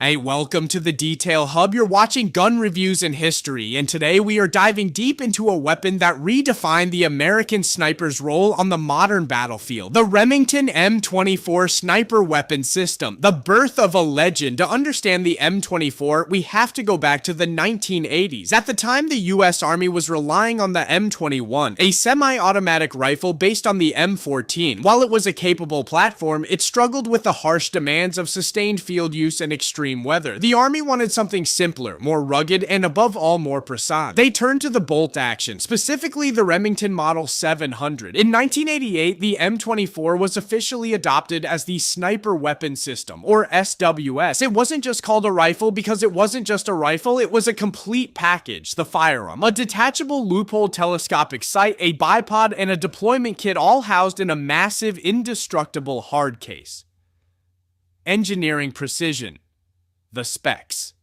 Hey, welcome to the Detail Hub. You're watching gun reviews and history, and today we are diving deep into a weapon that redefined the American sniper's role on the modern battlefield. The Remington M24 sniper weapon system, the birth of a legend. To understand the M24, we have to go back to the 1980s. At the time, the US Army was relying on the M21, a semi-automatic rifle based on the M14. While it was a capable platform, it struggled with the harsh demands of sustained field use and extreme weather. The Army wanted something simpler, more rugged, and above all, more precise. They turned to the bolt action, specifically the Remington Model 700. In 1988, the M24 was officially adopted as the Sniper Weapon System, or SWS. It wasn't just called a rifle because it wasn't just a rifle, it was a complete package. The firearm, a detachable loophole telescopic sight, a bipod, and a deployment kit all housed in a massive, indestructible hard case. Engineering precision. The specs.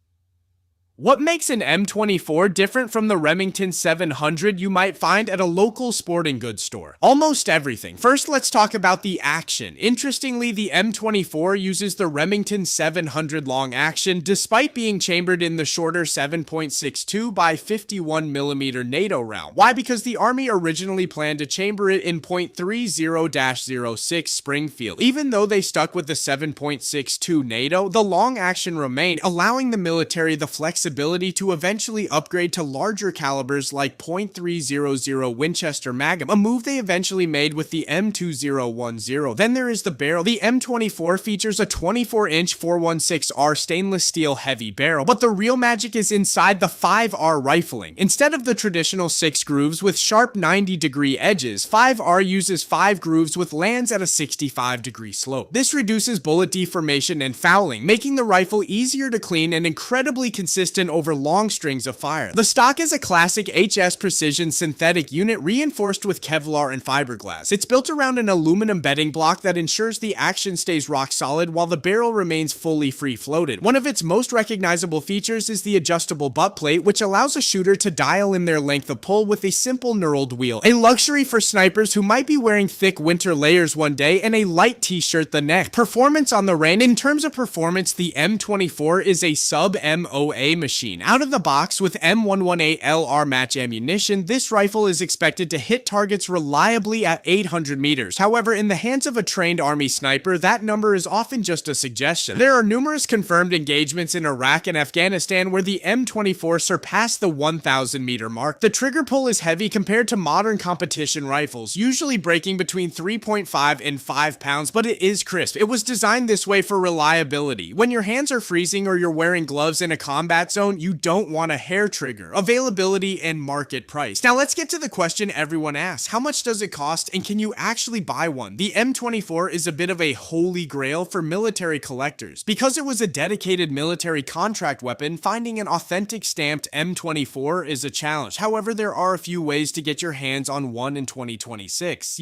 What makes an M24 different from the Remington 700 you might find at a local sporting goods store? Almost everything. First, let's talk about the action. Interestingly, the M24 uses the Remington 700 long action despite being chambered in the shorter 7.62 by 51mm NATO round. Why? Because the Army originally planned to chamber it in .30-06 Springfield. Even though they stuck with the 7.62 NATO, the long action remained, allowing the military the flexibility to eventually upgrade to larger calibers like .300 Winchester Magnum, a move they eventually made with the M2010. Then there is the barrel. The M24 features a 24-inch 416R stainless steel heavy barrel, but the real magic is inside the 5R rifling. Instead of the traditional 6 grooves with sharp 90-degree edges, 5R uses 5 grooves with lands at a 65-degree slope. This reduces bullet deformation and fouling, making the rifle easier to clean and incredibly consistent over long strings of fire. The stock is a classic HS Precision synthetic unit reinforced with Kevlar and fiberglass. It's built around an aluminum bedding block that ensures the action stays rock solid while the barrel remains fully free-floated. One of its most recognizable features is the adjustable butt plate, which allows a shooter to dial in their length of pull with a simple knurled wheel. A luxury for snipers who might be wearing thick winter layers one day and a light t-shirt the next. Performance on the range. In terms of performance, the M24 is a sub-MOA machine. Out of the box with M118LR match ammunition, this rifle is expected to hit targets reliably at 800 meters. However, in the hands of a trained Army sniper, that number is often just a suggestion. There are numerous confirmed engagements in Iraq and Afghanistan where the M24 surpassed the 1,000 meter mark. The trigger pull is heavy compared to modern competition rifles, usually breaking between 3.5 and 5 pounds, but it is crisp. It was designed this way for reliability. When your hands are freezing or you're wearing gloves in a combat zone, you don't want a hair trigger. Availability and market price. Now let's get to the question everyone asks. How much does it cost and can you actually buy one? The M24 is a bit of a holy grail for military collectors. Because it was a dedicated military contract weapon, finding an authentic stamped M24 is a challenge. However, there are a few ways to get your hands on one in 2026.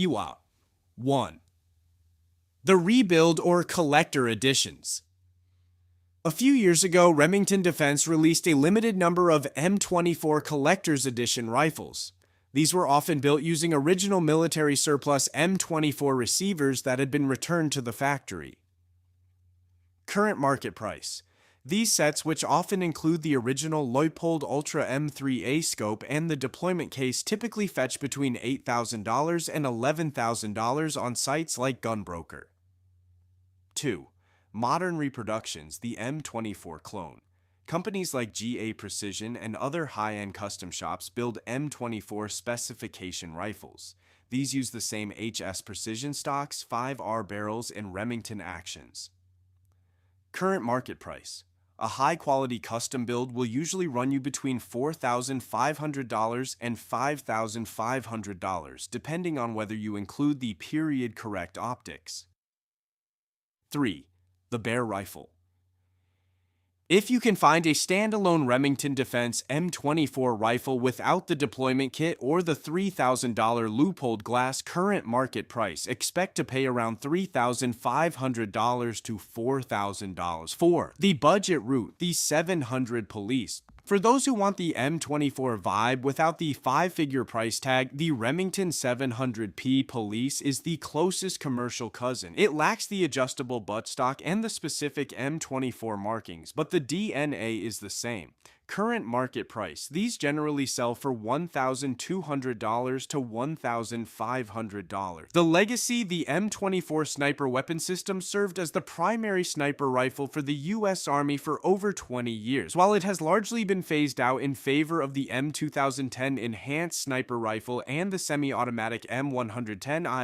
1. The rebuild or collector editions. A few years ago, Remington Defense released a limited number of M24 Collector's Edition rifles. These were often built using original military surplus M24 receivers that had been returned to the factory. Current market price. These sets, which often include the original Leupold Ultra M3A scope and the deployment case, typically fetch between $8,000 and $11,000 on sites like Gunbroker. 2. Modern reproductions, the M24 clone. Companies like GA Precision and other high-end custom shops build M24 specification rifles. These use the same HS Precision stocks, 5R barrels, and Remington actions. Current market price. A high-quality custom build will usually run you between $4,500 and $5,500, depending on whether you include the period-correct optics. 3. The Bear Rifle. If you can find a standalone Remington Defense M24 rifle without the deployment kit or the $3,000 Leupold glass current market price, expect to pay around $3,500 to $4,000. 4. The budget route, the 700 Police. For those who want the M24 vibe without the 5-figure price tag, the Remington 700P Police is the closest commercial cousin. It lacks the adjustable buttstock and the specific M24 markings, but the DNA is the same. Current market price. These generally sell for $1,200 to $1,500. The legacy, the M24 sniper weapon system served as the primary sniper rifle for the US Army for over 20 years, while it has largely been phased out in favor of the M2010 enhanced sniper rifle and the semi-automatic M110I.